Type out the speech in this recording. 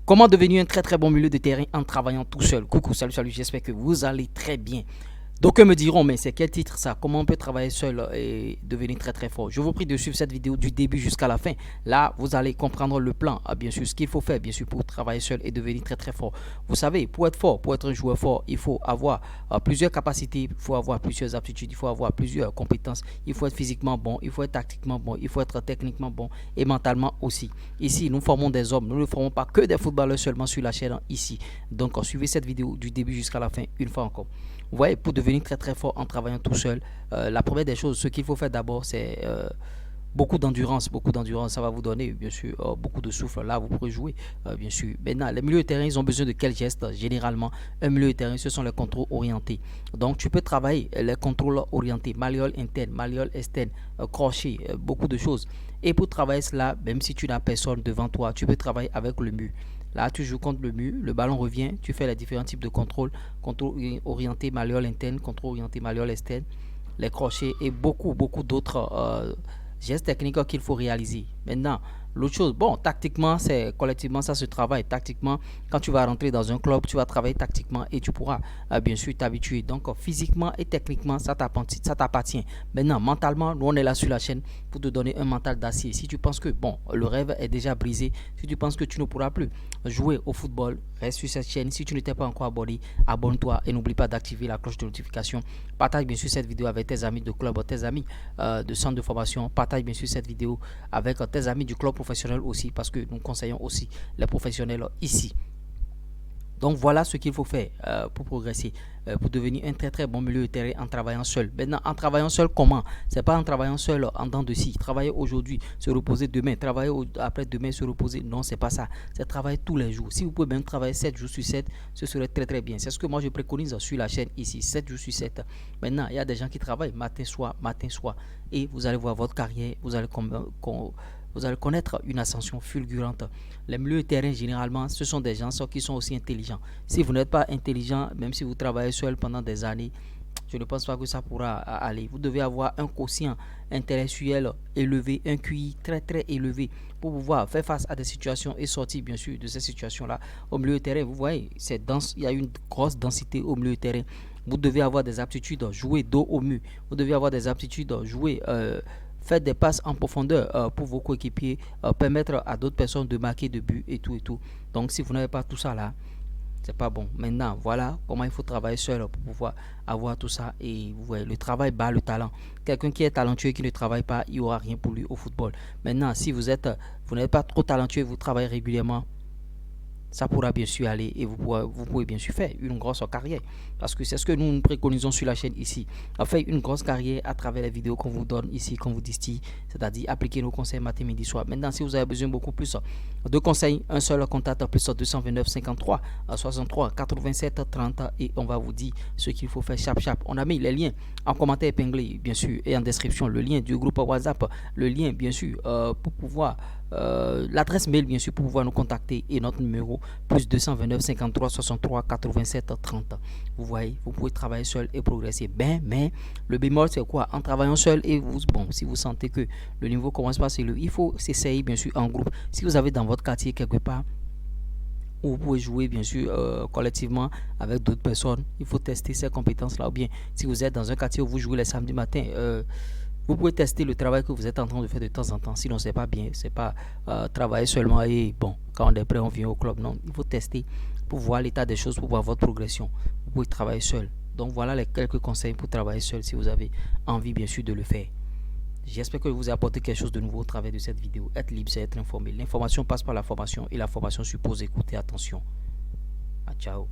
Comment devenir un très bon milieu de terrain en travaillant tout seul? Coucou, salut, j'espère que vous allez très bien. Donc, me diront, mais c'est quel titre ça? Comment on peut travailler seul et devenir très fort? Je vous prie de suivre cette vidéo du début jusqu'à la fin. Là, vous allez comprendre le plan, bien sûr, ce qu'il faut faire, bien sûr, pour travailler seul et devenir très fort. Vous savez, pour être fort, pour être un joueur fort, il faut avoir plusieurs capacités, il faut avoir plusieurs aptitudes, il faut avoir plusieurs compétences. Il faut être physiquement bon, il faut être tactiquement bon, il faut être techniquement bon et mentalement aussi. Ici, nous formons des hommes, nous ne formons pas que des footballeurs seulement sur la chaîne ici. Donc, suivez cette vidéo du début jusqu'à la fin, une fois encore. Vous voyez, pour devenir très fort en travaillant tout seul, la première des choses, ce qu'il faut faire d'abord, c'est beaucoup d'endurance. Ça va vous donner, bien sûr, beaucoup de souffle. Là, vous pourrez jouer, bien sûr. Maintenant, les milieux de terrain, ils ont besoin de quels gestes? Généralement, un milieu de terrain, ce sont les contrôles orientés. Donc, tu peux travailler les contrôles orientés, malléole interne, malléole externe, crochet, beaucoup de choses. Et pour travailler cela, même si tu n'as personne devant toi, tu peux travailler avec le mur. Là, tu joues contre le mur, le ballon revient, tu fais les différents types de contrôle, contrôle orienté malléole interne, contrôle orienté malléole externe, les crochets et beaucoup d'autres gestes techniques qu'il faut réaliser. Maintenant, l'autre chose, bon, tactiquement, c'est collectivement, ça se travaille. Tactiquement, quand tu vas rentrer dans un club, tu vas travailler tactiquement et tu pourras bien sûr t'habituer. Donc, physiquement et techniquement, ça t'appartient. Maintenant, mentalement, nous, on est là sur la chaîne pour te donner un mental d'acier. Si tu penses que, bon, le rêve est déjà brisé, si tu penses que tu ne pourras plus jouer au football, reste sur cette chaîne. Si tu n'étais pas encore abonné, abonne-toi et n'oublie pas d'activer la cloche de notification. Partage bien sûr cette vidéo avec tes amis de club, tes amis de centre de formation. Partage bien sûr cette vidéo avec tes amis du club professionnel aussi, parce que nous conseillons aussi les professionnels ici. Donc voilà ce qu'il faut faire pour progresser, pour devenir un très bon milieu de terrain en travaillant seul. Maintenant, en travaillant seul, comment? C'est pas en travaillant seul en dents de scie. Travailler aujourd'hui, se reposer demain. Travailler après demain, se reposer. Non, c'est pas ça. C'est travailler tous les jours. Si vous pouvez même travailler 7 jours sur 7, ce serait très bien. C'est ce que moi je préconise sur la chaîne ici, 7 jours sur 7. Maintenant, il y a des gens qui travaillent matin, soir. Et vous allez voir votre carrière, vous allez connaître une ascension fulgurante. Les milieux de terrain, généralement, ce sont des gens qui sont aussi intelligents. Si vous n'êtes pas intelligent, même si vous travaillez seul pendant des années, je ne pense pas que ça pourra aller. Vous devez avoir un quotient intellectuel élevé, un QI très élevé pour pouvoir faire face à des situations et sortir bien sûr de ces situations-là. Au milieu de terrain, vous voyez, c'est dense, il y a une grosse densité au milieu de terrain. Vous devez avoir des aptitudes, jouer dos au mur. Vous devez avoir des aptitudes, jouer... Faites des passes en profondeur pour vos coéquipiers, permettre à d'autres personnes de marquer de buts et tout. Donc, si vous n'avez pas tout ça là, c'est pas bon. Maintenant, voilà comment il faut travailler seul pour pouvoir avoir tout ça. Et vous voyez, le travail bat le talent. Quelqu'un qui est talentueux et qui ne travaille pas, il n'y aura rien pour lui au football. Maintenant, si vous n'êtes pas trop talentueux et vous travaillez régulièrement, ça pourra bien sûr aller et vous pouvez bien sûr faire une grosse carrière. Parce que c'est ce que nous préconisons sur la chaîne ici. Faire une grosse carrière à travers les vidéos qu'on vous donne ici, qu'on vous distille, c'est-à-dire appliquer nos conseils matin, midi, soir. Maintenant, si vous avez besoin beaucoup plus de conseils, un seul contact plus 229 53 63 87 30 et on va vous dire ce qu'il faut faire chap. On a mis les liens en commentaire épinglé, bien sûr, et en description, le lien du groupe WhatsApp, le lien, bien sûr, pour pouvoir... l'adresse mail bien sûr pour pouvoir nous contacter et notre numéro plus 229 53 63 87 30. Vous voyez, vous pouvez travailler seul et progresser. Mais le bémol c'est quoi? En travaillant seul et vous, bon, si vous sentez que le niveau commence pas, il faut s'essayer bien sûr en groupe. Si vous avez dans votre quartier quelque part où vous pouvez jouer bien sûr collectivement avec d'autres personnes, il faut tester ces compétences là. Ou bien si vous êtes dans un quartier où vous jouez les samedis matin, vous pouvez tester le travail que vous êtes en train de faire de temps en temps. Sinon, c'est pas bien. C'est pas travailler seulement et bon, quand on est prêt, on vient au club. Non, il faut tester pour voir l'état des choses, pour voir votre progression. Vous pouvez travailler seul. Donc, voilà les quelques conseils pour travailler seul si vous avez envie, bien sûr, de le faire. J'espère que je vous ai apporté quelque chose de nouveau au travers de cette vidéo. Être libre, c'est être informé. L'information passe par la formation et la formation suppose écouter attention. Ciao.